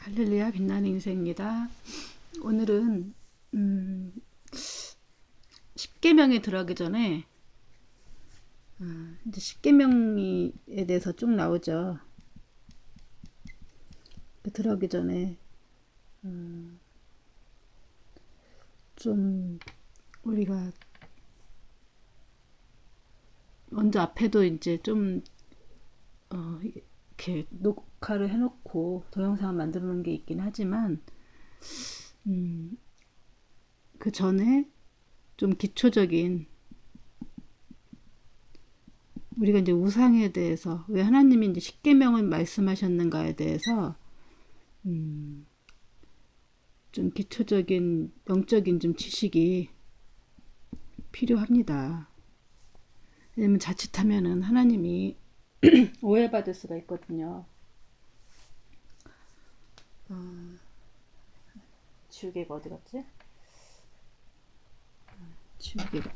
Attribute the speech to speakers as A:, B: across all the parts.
A: 할렐루야, 빛나는 인생입니다. 오늘은 10계명에 들어가기 전에 이제 10계명에 대해서 쭉 나오죠. 들어가기 전에 좀 우리가 먼저 앞에도 이제 좀 이렇게 녹화를 해놓고 동영상을 만들어 놓은 게 있긴 하지만 그 전에 좀 기초적인 우리가 이제 우상에 대해서 왜 하나님이 이제 십계명을 말씀하셨는가에 대해서 좀 기초적인 영적인 좀 지식이 필요합니다. 왜냐면 자칫하면은 하나님이 오해받을 수가 있거든요. 지우개가 어디 갔지? 지우개가.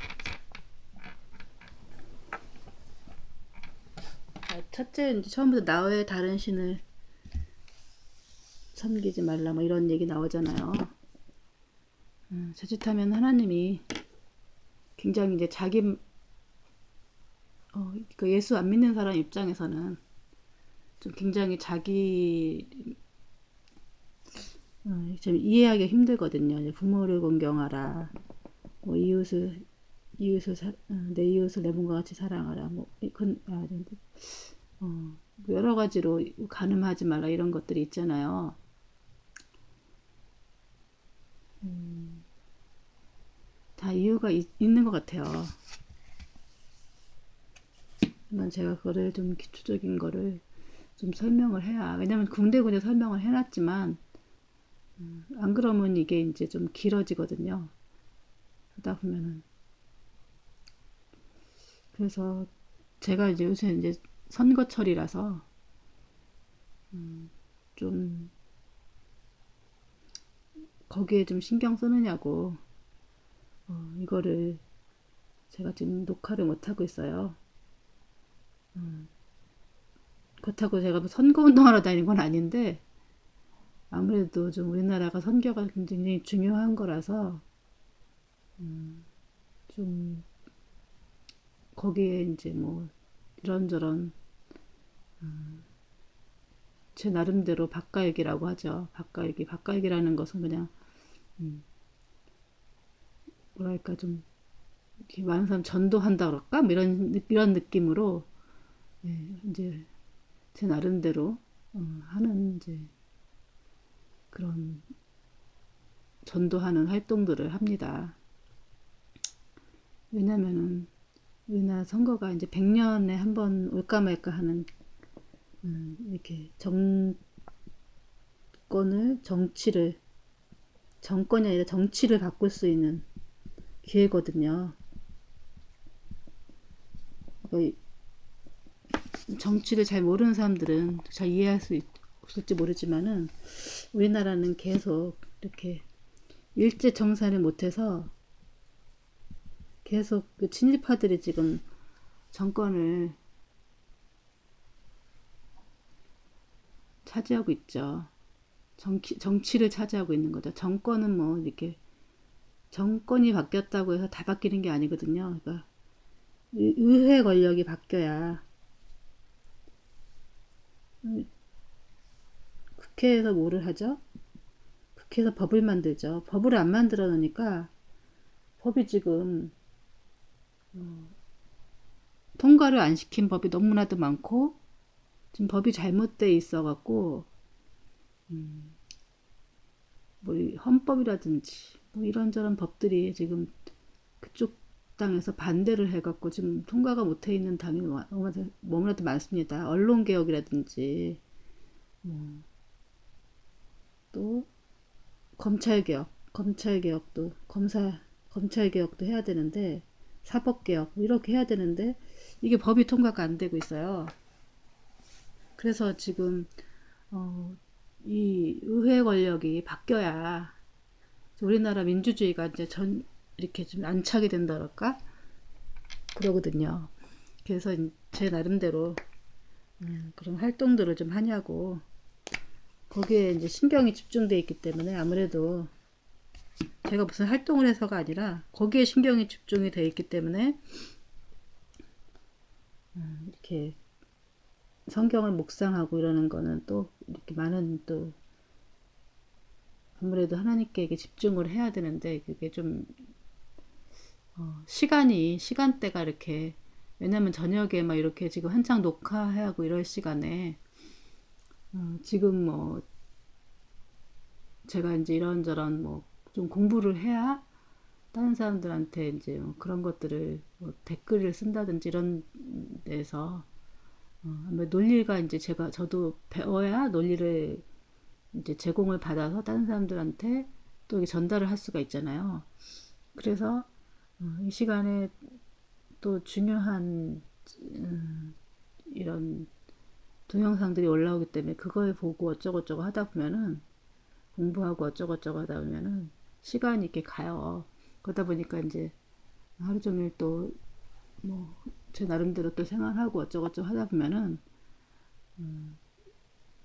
A: 첫째, 이제 처음부터 나의 다른 신을 섬기지 말라 뭐 이런 얘기 나오잖아요. 자칫하면 하나님이 굉장히 이제 자기 그 예수 안 믿는 사람 입장에서는 좀 굉장히 자기 좀 이해하기 힘들거든요. 이제 부모를 공경하라, 뭐 내 이웃을 내 몸과 같이 사랑하라, 뭐 여러 가지로 간음하지 말라 이런 것들이 있잖아요. 다 이유가 있는 것 같아요. 하지만 제가 그거를 좀 기초적인 거를 좀 설명을 해야, 왜냐면 군데군데 설명을 해놨지만 안 그러면 이게 이제 좀 길어지거든요. 하다 보면은. 그래서 제가 이제 요새 이제 선거철이라서 좀 거기에 좀 신경 쓰느냐고 이거를 제가 지금 녹화를 못 하고 있어요. 그렇다고 제가 뭐 선거운동하러 다니는 건 아닌데 아무래도 좀 우리나라가 선거가 굉장히 중요한 거라서 좀 거기에 이제 뭐 이런저런 제 나름대로 바꿔얘기라고 하죠. 바꿔얘기라는 것은 그냥 뭐랄까 좀 이렇게 많은 사람 전도한다 그럴까? 뭐 이런 느낌으로 이제 제 나름대로 하는 이제 그런 전도하는 활동들을 합니다. 왜냐면은 우리나라 선거가 이제 100년에 한 번 올까 말까 하는 이렇게 정권이 아니라 정치를 바꿀 수 있는 기회거든요. 그러니까 정치를 잘 모르는 사람들은 잘 이해할 수 없을지 모르지만은 우리나라는 계속 이렇게 일제 정산을 못해서 계속 그 친일파들이 지금 정권을 차지하고 있죠. 정치를 차지하고 있는 거죠. 정권은 뭐 이렇게 정권이 바뀌었다고 해서 다 바뀌는 게 아니거든요. 그러니까 의회 권력이 바뀌어야 국회에서 뭐를 하죠? 국회에서 법을 만들죠. 법을 안 만들어 놓으니까 법이 지금 통과를 안 시킨 법이 너무나도 많고 지금 법이 잘못돼 있어 갖고 뭐 헌법이라든지 뭐 이런저런 법들이 지금 그쪽 당에서 반대를 해갖고 지금 통과가 못해 있는 당이 너무나도 많습니다. 언론개혁이라든지 또 검찰개혁도 검찰개혁도 해야 되는데 사법개혁 뭐 이렇게 해야 되는데 이게 법이 통과가 안 되고 있어요. 그래서 지금 이 의회 권력이 바뀌어야 우리나라 민주주의가 이제 이렇게 좀 안착이 된다 그럴까? 그러거든요. 그래서 제 나름대로 그런 활동들을 좀 하냐고 거기에 이제 신경이 집중돼 있기 때문에 아무래도 제가 무슨 활동을 해서가 아니라 거기에 신경이 집중이 돼 있기 때문에 이렇게 성경을 묵상하고 이러는 거는 또 이렇게 많은 또 아무래도 하나님께 이게 집중을 해야 되는데 그게 좀 시간대가 이렇게 왜냐면 저녁에 막 이렇게 지금 한창 녹화하고 이럴 시간에 지금 뭐 제가 이제 이런저런 뭐 좀 공부를 해야 다른 사람들한테 이제 뭐 그런 것들을 뭐 댓글을 쓴다든지 이런 데서 아마 논리가 이제 저도 배워야 논리를 이제 제공을 받아서 다른 사람들한테 또 이게 전달을 할 수가 있잖아요. 그래서 이 시간에 또 중요한 이런 동영상들이 올라오기 때문에 그거에 보고 어쩌고저쩌고 하다 보면은 공부하고 어쩌고저쩌고 하다 보면은 시간이 이렇게 가요. 그러다 보니까 이제 하루 종일 또 뭐 제 나름대로 또 생활하고 어쩌고저쩌고 하다 보면은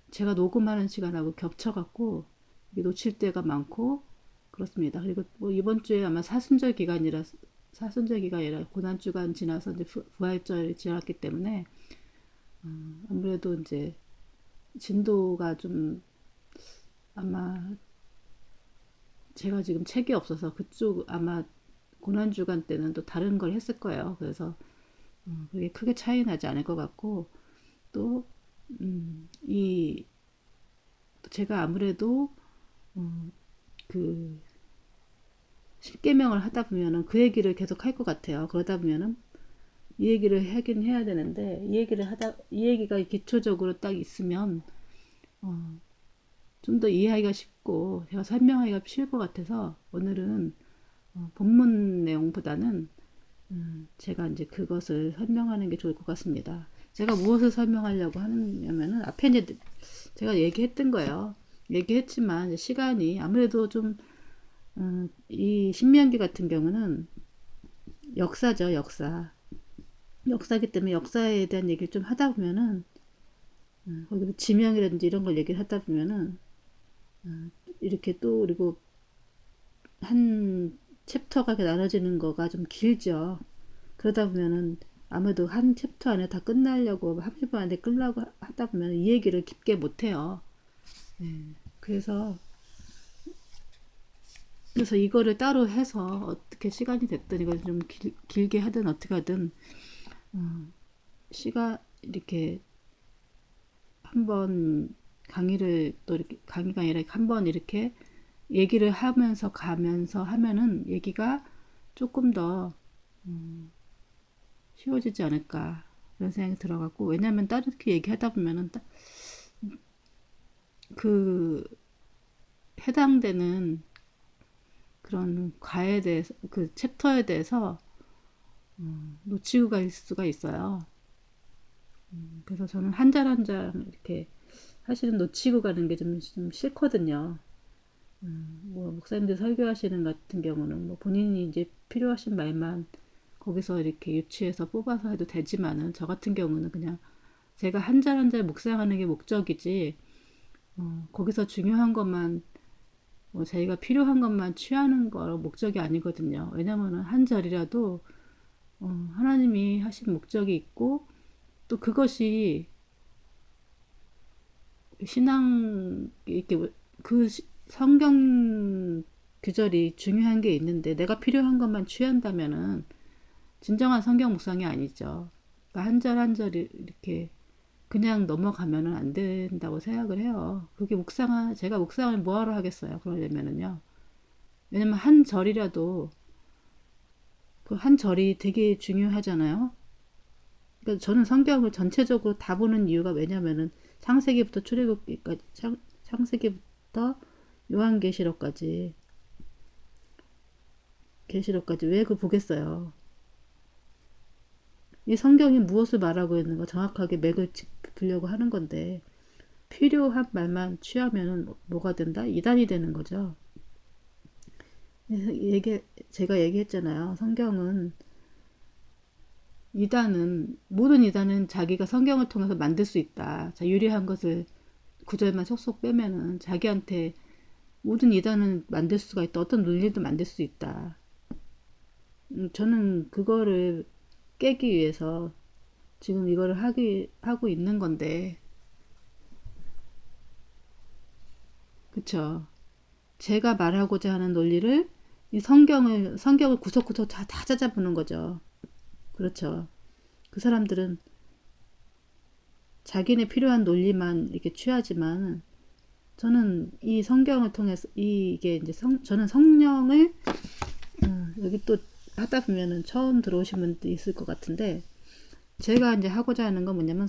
A: 제가 녹음하는 시간하고 겹쳐갖고 놓칠 때가 많고 그렇습니다. 그리고 뭐 이번 주에 아마 사순절 기간이라 고난주간 지나서 이제 부활절이 지났기 때문에 아무래도 이제 진도가 좀 아마 제가 지금 책이 없어서 그쪽 아마 고난주간 때는 또 다른 걸 했을 거예요. 그래서 그게 크게 차이 나지 않을 것 같고 또 이 제가 아무래도 그 십계명을 하다 보면은 그 얘기를 계속 할 것 같아요. 그러다 보면은 이 얘기를 하긴 해야 되는데 이 얘기가 기초적으로 딱 있으면 좀 더 이해하기가 쉽고 제가 설명하기가 쉬울 것 같아서 오늘은 본문 내용보다는 제가 이제 그것을 설명하는 게 좋을 것 같습니다. 제가 무엇을 설명하려고 하냐면은 앞에 이제 제가 얘기했던 거예요. 얘기했지만 시간이 아무래도 좀 이 신명기 같은 경우는 역사죠, 역사. 역사기 때문에 역사에 대한 얘기를 좀 하다 보면은 거기서 지명이라든지 이런 걸 얘기를 하다 보면은 이렇게 또 그리고 한 챕터가 나눠지는 거가 좀 길죠. 그러다 보면은 아무래도 한 챕터 안에 다 끝나려고 30분 안에 끝나고 하다 보면 이 얘기를 깊게 못 해요. 그래서 이거를 따로 해서 어떻게 시간이 됐든 이걸 좀 길게 하든 어떻게 하든 시가 이렇게 한번 강의를 또 이렇게 강의가 아니라 한번 이렇게 얘기를 하면서 가면서 하면은 얘기가 조금 더 쉬워지지 않을까 그런 생각이 들어갖고 왜냐면 다른 이렇게 얘기하다 보면은 그 해당되는 그런 과에 대해서 그 챕터에 대해서 놓치고 갈 수가 있어요. 그래서 저는 한 절 한 절 이렇게 사실은 놓치고 가는 게 좀 싫거든요. 뭐 목사님들 설교하시는 같은 경우는 뭐 본인이 이제 필요하신 말만 거기서 이렇게 유치해서 뽑아서 해도 되지만은 저 같은 경우는 그냥 제가 한 절 한 절 묵상하는 게 목적이지 거기서 중요한 것만 뭐 자기가 필요한 것만 취하는 거 목적이 아니거든요. 왜냐면은 한 절이라도 하나님이 하신 목적이 있고 또 그것이 신앙 이렇게 그 성경 규절이 중요한 게 있는데 내가 필요한 것만 취한다면은 진정한 성경 묵상이 아니죠. 그러니까 한 절 한 절 이렇게 그냥 넘어가면은 안 된다고 생각을 해요. 그게 제가 묵상을 뭐하러 하겠어요. 그러려면은요. 왜냐면 한 절이라도 그 한 절이 되게 중요하잖아요. 그러니까 저는 성경을 전체적으로 다 보는 이유가 왜냐면은 창세기부터 출애굽기까지 창세기부터 요한계시록까지 왜 그 보겠어요. 이 성경이 무엇을 말하고 있는가 정확하게 맥을 짚으려고 하는 건데 필요한 말만 취하면은 뭐가 된다? 이단이 되는 거죠. 제가 얘기했잖아요. 모든 이단은 자기가 성경을 통해서 만들 수 있다. 자, 유리한 것을 구절만 속속 빼면은 자기한테 모든 이단은 만들 수가 있다. 어떤 논리도 만들 수 있다. 저는 그거를 깨기 위해서 지금 이거를 하고 있는 건데, 그쵸? 제가 말하고자 하는 논리를 이 성경을 구석구석 다 찾아보는 거죠. 그렇죠. 그 사람들은 자기네 필요한 논리만 이렇게 취하지만 저는 이 성경을 통해서 이게 이제 저는 성령을 여기 또 하다 보면은 처음 들어오신 분도 있을 것 같은데 제가 이제 하고자 하는 건 뭐냐면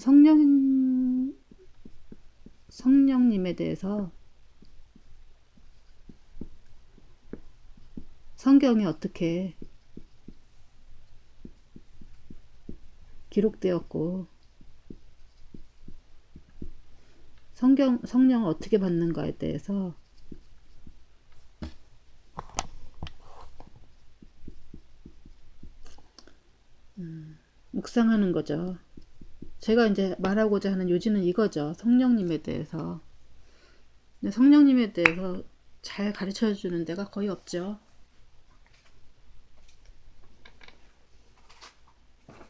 A: 성령님에 대해서 성경이 어떻게 기록되었고 성령을 어떻게 받는가에 대해서 묵상하는 거죠. 제가 이제 말하고자 하는 요지는 이거죠. 성령님에 대해서. 근데 성령님에 대해서 잘 가르쳐 주는 데가 거의 없죠.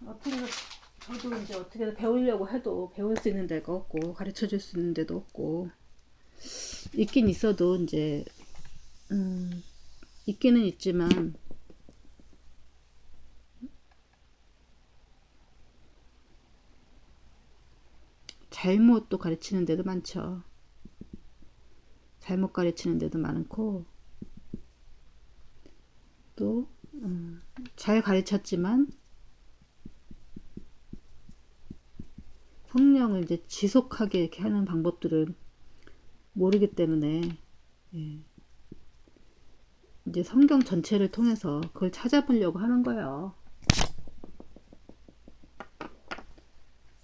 A: 어떻게 저도 이제 어떻게 배우려고 해도 배울 수 있는 데가 없고 가르쳐 줄 수 있는 데도 없고 있긴 있어도 이제 있기는 있지만 잘못 또 가르치는 데도 많죠. 잘못 가르치는 데도 많고 또 잘 가르쳤지만 성령을 이제 지속하게 이렇게 하는 방법들을 모르기 때문에 예, 이제 성경 전체를 통해서 그걸 찾아보려고 하는 거예요.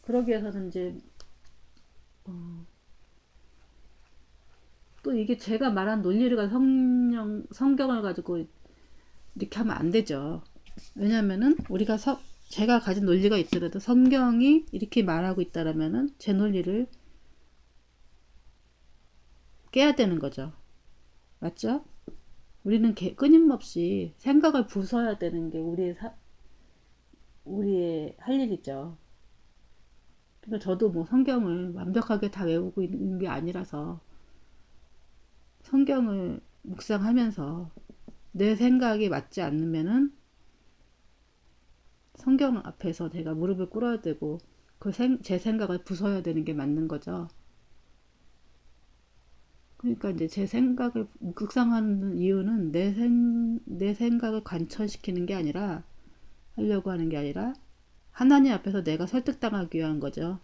A: 그러기 위해서는 이제 또 이게 제가 말한 논리를 가지고 성경을 가지고 이렇게 하면 안 되죠. 왜냐면은 우리가 제가 가진 논리가 있더라도 성경이 이렇게 말하고 있다라면은 제 논리를 깨야 되는 거죠. 맞죠? 우리는 끊임없이 생각을 부숴야 되는 게 우리의 할 일이죠. 그러니까 저도 뭐 성경을 완벽하게 다 외우고 있는 게 아니라서 성경을 묵상하면서 내 생각이 맞지 않으면은 성경 앞에서 제가 무릎을 꿇어야 되고 제 생각을 부숴야 되는 게 맞는 거죠. 그러니까 이제 제 생각을 묵상하는 이유는 내 생각을 관철시키는 게 아니라 하려고 하는 게 아니라 하나님 앞에서 내가 설득당하기 위한 거죠.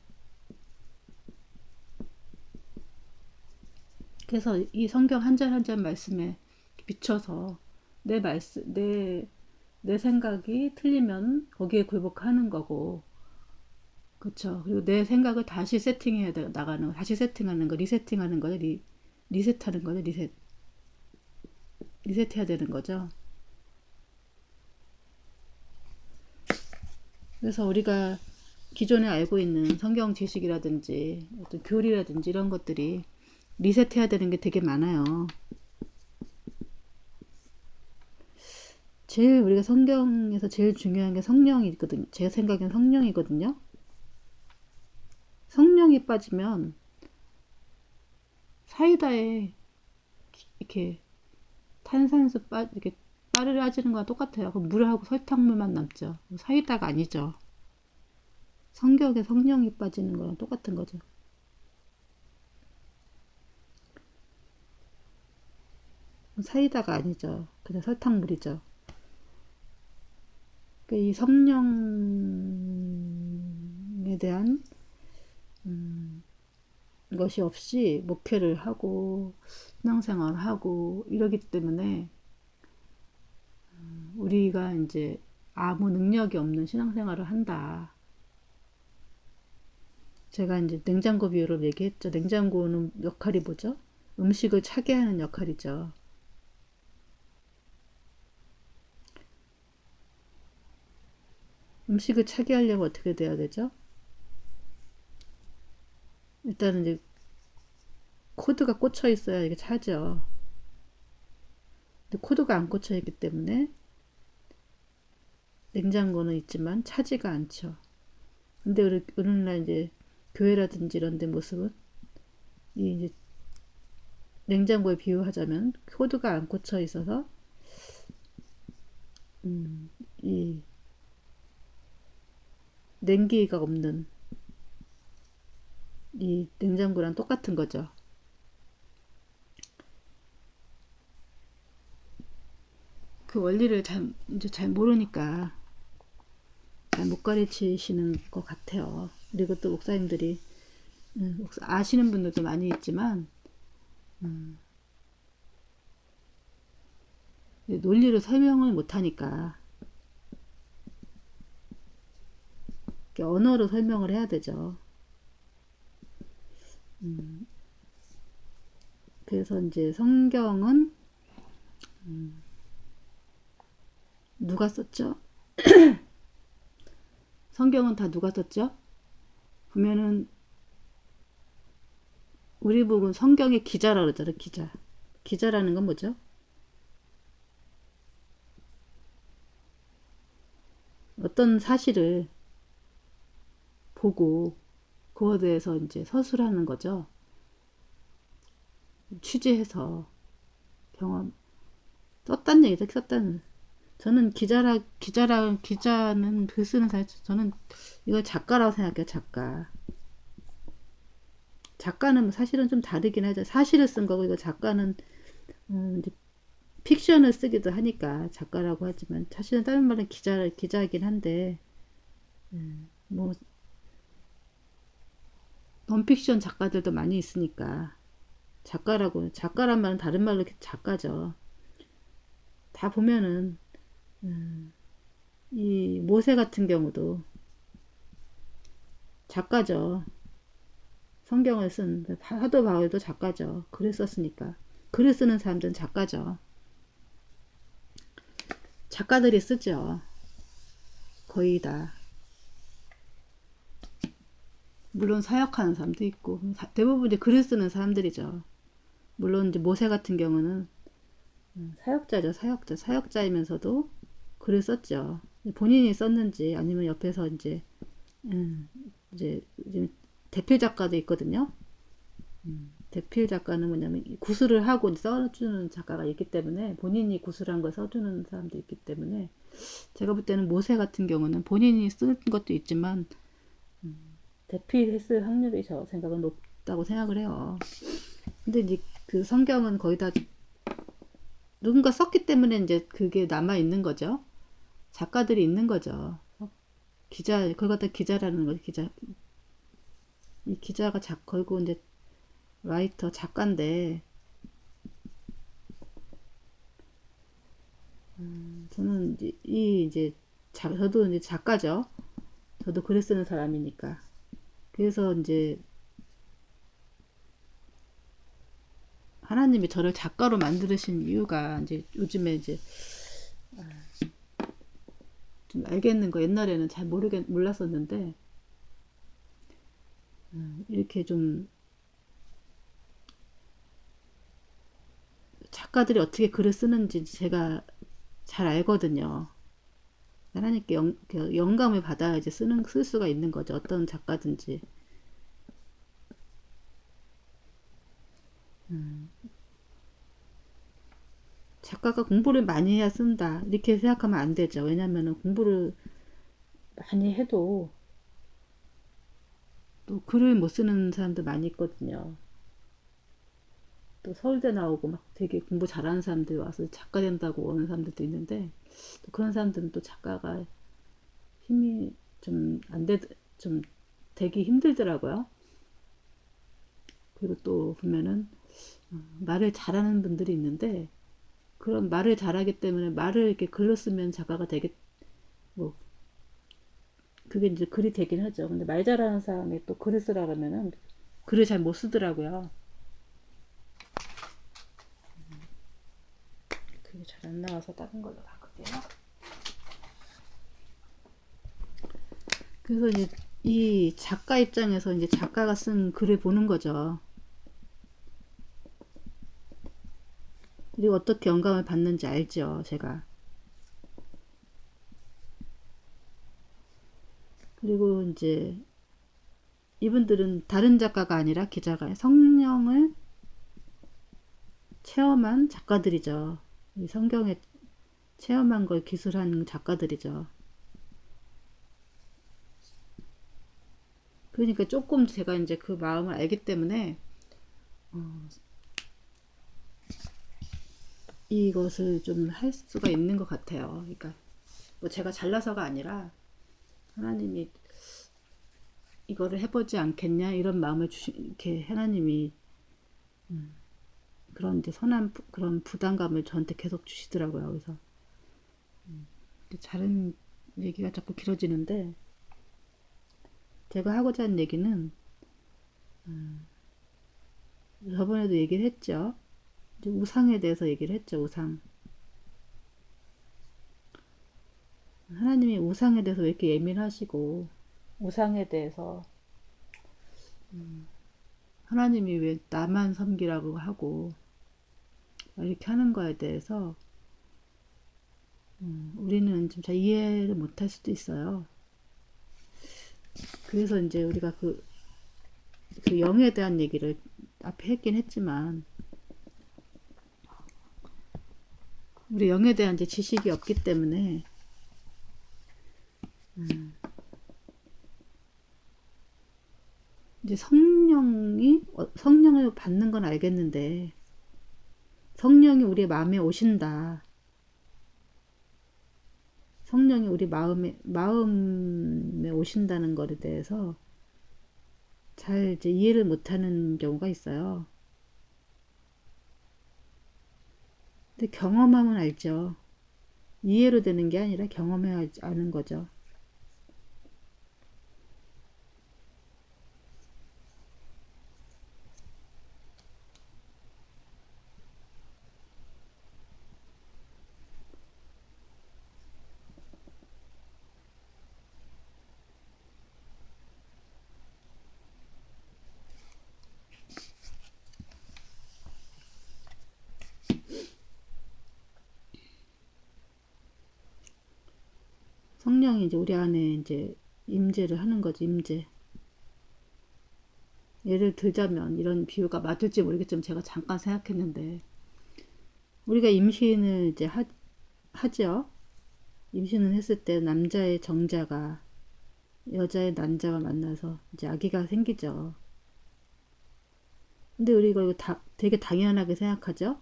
A: 그래서 이 성경 한 절 한 절 말씀에 비춰서 내 생각이 틀리면 거기에 굴복하는 거고, 그쵸. 그리고 내 생각을 다시 세팅해야 나가는 거, 다시 세팅하는 거, 리세팅하는 거죠. 리셋하는 거죠. 리셋해야 되는 거죠. 그래서 우리가 기존에 알고 있는 성경 지식이라든지 어떤 교리라든지 이런 것들이 리셋해야 되는 게 되게 많아요. 제일 우리가 성경에서 제일 중요한 게 성령이거든요. 제 생각엔 성령이거든요. 성령이 빠지면 사이다에 이렇게 탄산수 이렇게 빠르라지는 거랑 똑같아요. 그럼 물하고 설탕물만 남죠. 사이다가 아니죠. 성경에 성령이 빠지는 거랑 똑같은 거죠. 사이다가 아니죠. 그냥 설탕물이죠. 이 성령에 대한 것이 없이 목회를 하고 신앙생활을 하고 이러기 때문에 우리가 이제 아무 능력이 없는 신앙생활을 한다. 제가 이제 냉장고 비유로 얘기했죠. 냉장고는 역할이 뭐죠? 음식을 차게 하는 역할이죠. 음식을 차게 하려면 어떻게 돼야 되죠? 일단은 이제 코드가 꽂혀 있어야 이게 차죠. 근데 코드가 안 꽂혀 있기 때문에 냉장고는 있지만 차지가 않죠. 근데 오늘날 이제 교회라든지 이런 데 모습은 이 이제 냉장고에 비유하자면 코드가 안 꽂혀 있어서 이 냉기가 없는 이 냉장고랑 똑같은 거죠. 그 원리를 이제 잘 모르니까 잘 못 가르치시는 것 같아요. 그리고 또 목사님들이 아시는 분들도 많이 있지만 논리를 설명을 못하니까 언어로 설명을 해야 되죠. 그래서 이제 성경은 누가 썼죠? 성경은 다 누가 썼죠? 보면은 우리 보고 성경의 기자라 그러잖아요. 기자. 기자라는 건 뭐죠? 어떤 사실을 보고 그거에 대해서 이제 서술하는 거죠. 취재해서 경험 썼다는 얘기죠. 썼다는. 저는 기자는 글 쓰는 사람, 저는 이걸 작가라고 생각해요. 작가는 사실은 좀 다르긴 하죠. 사실을 쓴 거고 이거 작가는 이제 픽션을 쓰기도 하니까 작가라고 하지만 사실은 다른 말은 기자이긴 한데 뭐 논픽션 작가들도 많이 있으니까 작가란 말은 다른 말로 작가죠. 다 보면은 이 모세 같은 경우도 작가죠. 성경을 쓴 사도 바울도 작가죠. 글을 썼으니까. 글을 쓰는 사람들은 작가죠. 작가들이 쓰죠. 거의 다. 물론 사역하는 사람도 있고 대부분 이제 글을 쓰는 사람들이죠. 물론 이제 모세 같은 경우는 사역자죠. 사역자이면서도 글을 썼죠. 본인이 썼는지 아니면 옆에서 이제 대필 작가도 있거든요. 대필 작가는 뭐냐면 구술을 하고 써주는 작가가 있기 때문에 본인이 구술한 걸 써주는 사람도 있기 때문에 제가 볼 때는 모세 같은 경우는 본인이 쓴 것도 있지만 대필했을 확률이 저 생각은 높다고 생각을 해요. 근데 이제 그 성경은 거의 다 누군가 썼기 때문에 이제 그게 남아 있는 거죠. 작가들이 있는 거죠. 그걸 갖다 기자라는 거죠. 이 기자가 걸고 이제 라이터 작가인데 저는 저도 이제 작가죠. 저도 글을 쓰는 사람이니까. 그래서 이제 하나님이 저를 작가로 만드신 이유가 이제 요즘에 이제 좀 알겠는 거 옛날에는 잘 몰랐었는데 이렇게 좀 작가들이 어떻게 글을 쓰는지 제가 잘 알거든요. 하나님께 영감을 받아야 이제 쓸 수가 있는 거죠. 어떤 작가든지. 작가가 공부를 많이 해야 쓴다. 이렇게 생각하면 안 되죠. 왜냐면은 공부를 많이 해도 또 글을 못 쓰는 사람도 많이 있거든요. 또 서울대 나오고 막 되게 공부 잘하는 사람들이 와서 작가 된다고 오는 사람들도 있는데 또 그런 사람들은 또 작가가 힘이 좀 되기 힘들더라고요. 그리고 또 보면은 말을 잘하는 분들이 있는데 그런 말을 잘하기 때문에 말을 이렇게 글로 쓰면 작가가 되게 뭐 그게 이제 글이 되긴 하죠. 근데 말 잘하는 사람이 또 글을 쓰라 그러면은 글을 잘 못 쓰더라고요. 그게 잘 안 나와서 다른 걸로 바꿀게요. 그래서 이제 이 작가 입장에서 이제 작가가 쓴 글을 보는 거죠. 그리고 어떻게 영감을 받는지 알죠, 제가. 그리고 이제 이분들은 다른 작가가 아니라 기자가 성령을 체험한 작가들이죠. 이 성경에 체험한 걸 기술한 작가들이죠. 그러니까 조금 제가 이제 그 마음을 알기 때문에 이것을 좀 할 수가 있는 것 같아요. 그러니까 뭐 제가 잘나서가 아니라 하나님이 이거를 해보지 않겠냐 이런 마음을 주시 이렇게 하나님이 그런 이제 선한 그런 부담감을 저한테 계속 주시더라고요. 그래서 다른 얘기가 자꾸 길어지는데 제가 하고자 하는 얘기는 저번에도 얘기를 했죠. 이제 우상에 대해서 얘기를 했죠. 우상. 하나님이 우상에 대해서 왜 이렇게 예민하시고 우상에 대해서 하나님이 왜 나만 섬기라고 하고 이렇게 하는 거에 대해서 우리는 좀 잘 이해를 못할 수도 있어요. 그래서 이제 우리가 그 영에 대한 얘기를 앞에 했긴 했지만 우리 영에 대한 이제 지식이 없기 때문에 이제 성령을 받는 건 알겠는데 성령이 우리 마음에 오신다. 성령이 우리 마음에 오신다는 것에 대해서 잘 이제 이해를 못하는 경우가 있어요. 근데 경험하면 알죠. 이해로 되는 게 아니라 경험해야 아는 거죠. 성령이 이제 우리 안에 이제 임재를 하는 거죠. 임재. 예를 들자면 이런 비유가 맞을지 모르겠지만 제가 잠깐 생각했는데 우리가 임신을 이제 하죠. 임신을 했을 때 남자의 정자가 여자의 난자가 만나서 이제 아기가 생기죠. 근데 우리가 이거 되게 당연하게 생각하죠.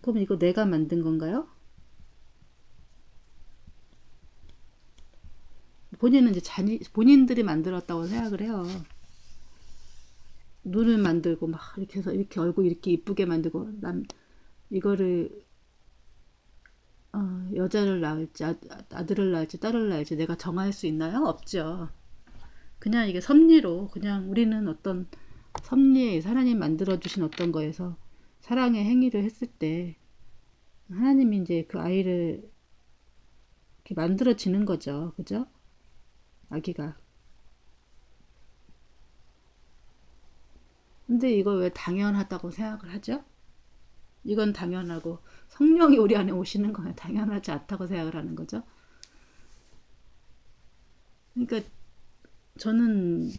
A: 그럼 이거 내가 만든 건가요? 본인은 이제 본인들이 만들었다고 생각을 해요. 눈을 만들고 막 이렇게 해서 이렇게 얼굴 이렇게 이쁘게 만들고 이거를 여자를 낳을지 아들을 낳을지 딸을 낳을지 내가 정할 수 있나요? 없죠. 그냥 이게 섭리로 그냥 우리는 어떤 섭리에 하나님 만들어 주신 어떤 거에서 사랑의 행위를 했을 때 하나님이 이제 그 아이를 이렇게 만들어지는 거죠. 그죠? 아기가. 근데 이걸 왜 당연하다고 생각을 하죠? 이건 당연하고 성령이 우리 안에 오시는 건 당연하지 않다고 생각을 하는 거죠. 그러니까 저는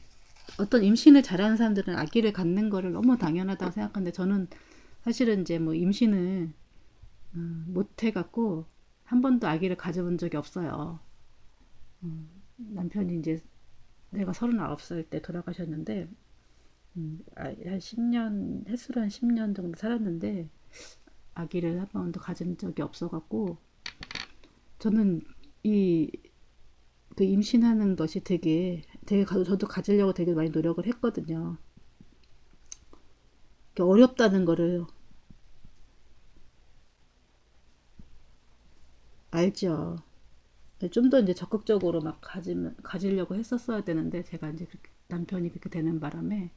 A: 어떤 임신을 잘하는 사람들은 아기를 갖는 거를 너무 당연하다고 생각하는데 저는 사실은 이제 뭐 임신을 못 해갖고 한 번도 아기를 가져본 적이 없어요. 남편이 이제 내가 39살 때 돌아가셨는데 한 10년 햇수로 한 10년 정도 살았는데 아기를 한 번도 가진 적이 없어갖고 저는 이 그 임신하는 것이 되게 저도 가지려고 되게 많이 노력을 했거든요. 어렵다는 거를 알죠. 좀 더 이제 적극적으로 막 가지려고 했었어야 되는데 제가 이제 남편이 그렇게 되는 바람에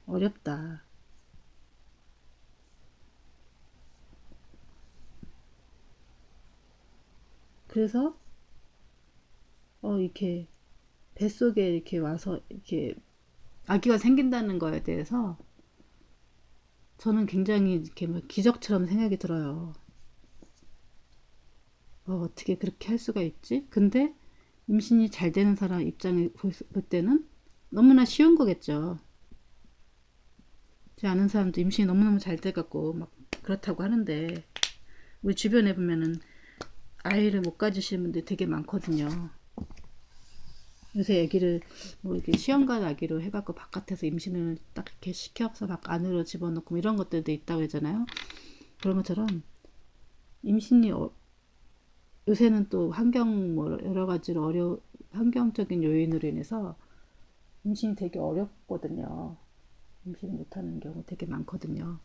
A: 어렵다. 그래서 이렇게 뱃속에 이렇게 와서 이렇게 아기가 생긴다는 거에 대해서 저는 굉장히 이렇게 뭐 기적처럼 생각이 들어요. 어떻게 그렇게 할 수가 있지? 근데 임신이 잘 되는 사람 입장에 볼 때는 너무나 쉬운 거겠죠. 제 아는 사람도 임신이 너무너무 잘 돼갖고 막 그렇다고 하는데 우리 주변에 보면은 아이를 못 가지시는 분들 되게 많거든요. 요새 아기를 뭐 이렇게 시험관 아기로 해갖고 바깥에서 임신을 딱 이렇게 시켜서 막 안으로 집어넣고 뭐 이런 것들도 있다고 하잖아요. 그런 것처럼 임신이 요새는 또 환경 뭐 여러 가지로 환경적인 요인으로 인해서 임신이 되게 어렵거든요. 임신을 못하는 경우 되게 많거든요.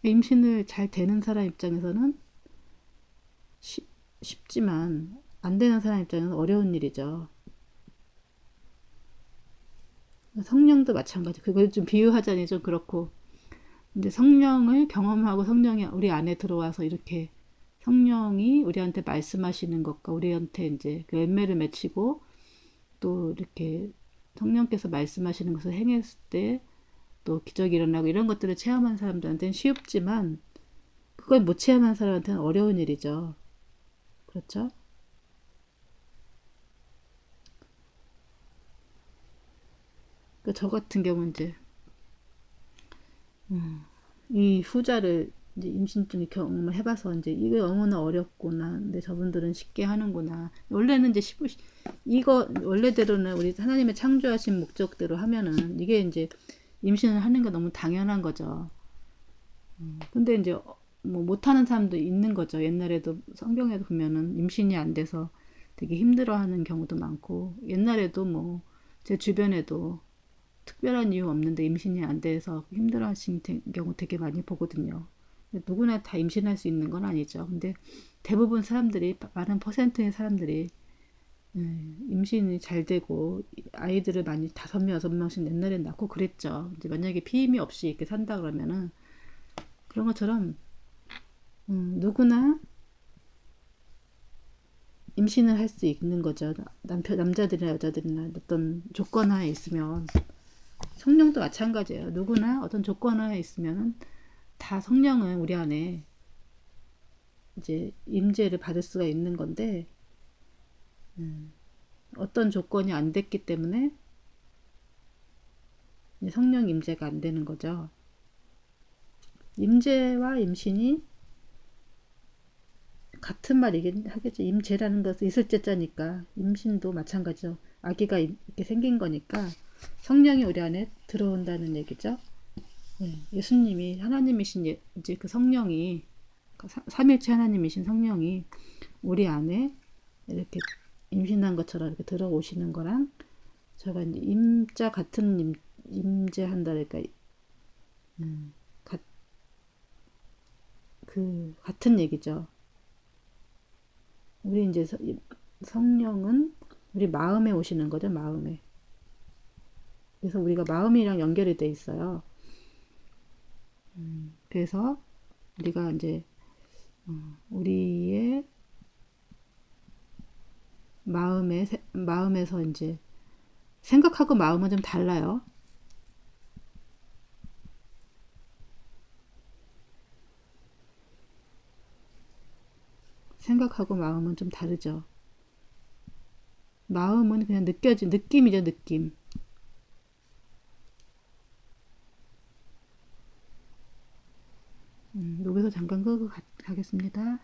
A: 임신을 잘 되는 사람 입장에서는 쉽지만 안 되는 사람 입장에서는 어려운 일이죠. 성령도 마찬가지. 그걸 좀 비유하자니 좀 그렇고, 이제 성령을 경험하고 성령이 우리 안에 들어와서 이렇게 성령이 우리한테 말씀하시는 것과 우리한테 이제 그 열매를 맺히고 또 이렇게 성령께서 말씀하시는 것을 행했을 때 또 기적이 일어나고 이런 것들을 체험한 사람들한테는 쉽지만 그걸 못 체험한 사람한테는 어려운 일이죠. 그렇죠? 그러니까 저 같은 경우는 이제 이 후자를 이제 임신증 경험을 해봐서 이제 이게 너무나 어렵구나. 근데 저분들은 쉽게 하는구나. 원래는 이제 이거 원래대로는 우리 하나님의 창조하신 목적대로 하면은 이게 이제 임신을 하는 게 너무 당연한 거죠. 근데 이제 뭐 못하는 사람도 있는 거죠. 옛날에도 성경에도 보면은 임신이 안 돼서 되게 힘들어하는 경우도 많고 옛날에도 뭐 제 주변에도 특별한 이유 없는데 임신이 안 돼서 힘들어 하시는 경우 되게 많이 보거든요. 누구나 다 임신할 수 있는 건 아니죠. 근데 대부분 사람들이, 많은 퍼센트의 사람들이 임신이 잘 되고 아이들을 많이 5명, 6명씩 옛날엔 낳고 그랬죠. 이제 만약에 피임이 없이 이렇게 산다 그러면은 그런 것처럼 누구나 임신을 할 수 있는 거죠. 남자들이나 여자들이나 어떤 조건 하에 있으면 성령도 마찬가지예요. 누구나 어떤 조건 하에 있으면 다 성령은 우리 안에 이제 임재를 받을 수가 있는 건데 어떤 조건이 안 됐기 때문에 성령 임재가 안 되는 거죠. 임재와 임신이 같은 말이긴 하겠죠. 임재라는 것은 있을 제자니까 임신도 마찬가지죠. 아기가 이렇게 생긴 거니까 성령이 우리 안에 들어온다는 얘기죠. 예수님이 하나님이신 이제 그 성령이 삼일체 하나님이신 성령이 우리 안에 이렇게 임신한 것처럼 이렇게 들어오시는 거랑 제가 이제 임자 같은 임재한다 그러니까 같은 얘기죠. 우리 이제 성령은 우리 마음에 오시는 거죠, 마음에. 그래서 우리가 마음이랑 연결이 돼 있어요. 그래서 우리가 이제 우리의 마음에서 이제 생각하고 마음은 좀 달라요. 생각하고 마음은 좀 다르죠. 마음은 그냥 느낌이죠, 느낌. 여기서 잠깐 끄고 가겠습니다.